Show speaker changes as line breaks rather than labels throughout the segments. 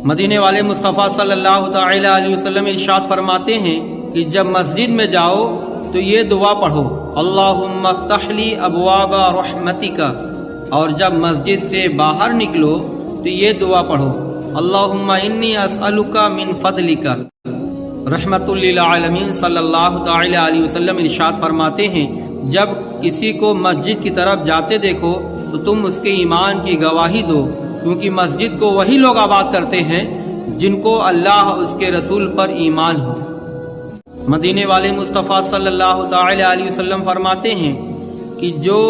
مدینے والے مصطفیٰ صلی اللہ تعالی علیہ وسلم ارشاد فرماتے ہیں کہ جب مسجد میں جاؤ تو یہ دعا پڑھو، اللہم افتح لی ابواب رحمتک، اور جب مسجد سے باہر نکلو تو یہ دعا پڑھو، اللہم انی اسألک من فضلک۔ رحمت للعالمین صلی اللہ تعالی علیہ وسلم ارشاد فرماتے ہیں جب کسی کو مسجد کی طرف جاتے دیکھو تو تم اس کے ایمان کی گواہی دو، کیونکہ مسجد کو وہی لوگ آباد کرتے ہیں جن کو اللہ اور اس کے رسول پر ایمان ہو۔ مدینے والے مصطفیٰ صلی اللہ تعالی علیہ وسلم فرماتے ہیں کہ جو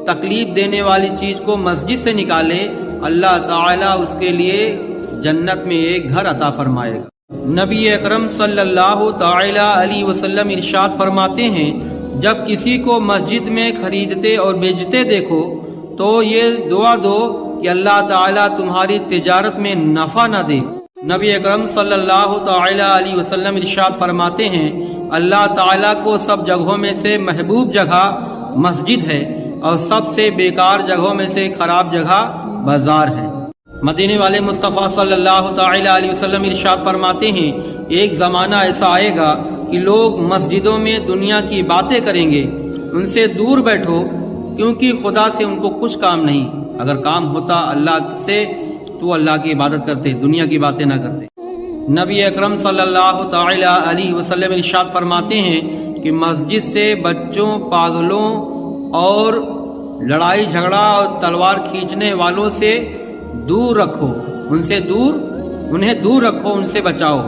تکلیف دینے والی چیز کو مسجد سے نکالے اللہ تعالیٰ اس کے لیے جنت میں ایک گھر عطا فرمائے گا۔ نبی اکرم صلی اللہ تعالی علیہ وسلم ارشاد فرماتے ہیں جب کسی کو مسجد میں خریدتے اور بیچتے دیکھو تو یہ دعا دو کہ اللہ تعالیٰ تمہاری تجارت میں نفع نہ دے۔ نبی اکرم صلی اللہ تعالی علیہ وسلم ارشاد فرماتے ہیں اللہ تعالیٰ کو سب جگہوں میں سے محبوب جگہ مسجد ہے اور سب سے بیکار جگہوں میں سے خراب جگہ بازار ہے۔ مدینے والے مصطفیٰ صلی اللہ تعالی علیہ وسلم ارشاد فرماتے ہیں ایک زمانہ ایسا آئے گا کہ لوگ مسجدوں میں دنیا کی باتیں کریں گے، ان سے دور بیٹھو کیونکہ خدا سے ان کو کچھ کام نہیں، اگر کام ہوتا اللہ سے تو اللہ کی عبادت کرتے، دنیا کی باتیں نہ کرتے۔ نبی اکرم صلی اللہ تعالی علیہ وسلم ارشاد فرماتے ہیں کہ مسجد سے بچوں، پاگلوں اور لڑائی جھگڑا اور تلوار کھینچنے والوں سے دور رکھو، انہیں دور رکھو، ان سے بچاؤ۔